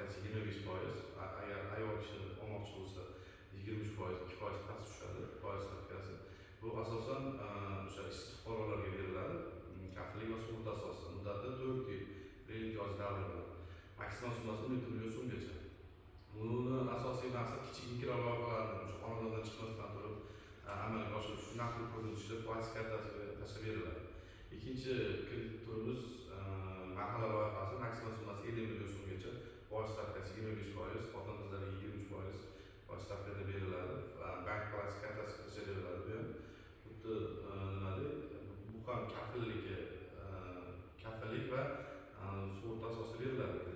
stavkasi 25%, agar ayol kishi olmoqchi bo'lsa 23%, 2% past tushadi foiz stavkasi. Bu asosan o'sha ishsiz fuqarolarga beriladi. Kafillik va sug'urta asosida muddati 4 yil, imtiyoz davri bilan. Maksimal summasi 10 million so'mgacha. Buni asosiy maqsad kichik mikro loyihalarni o'sha xonadondan chiqmasdan turib amalga oshirish, naqd ko'rinishida plastik kartasiga tashlab beriladi. Ikkinchi kredit turimiz mahalla loyihasi, maksimal summasi 50 million so'mgacha, foiz stavkasi 25%, xotin-qizlarga 23% foiz stavkada beriladi. Bank plastik kartasi tashlab beriladi. Bu ham xuddi nima deydi, bu ham kafillik va sug'urta asosida beriladi.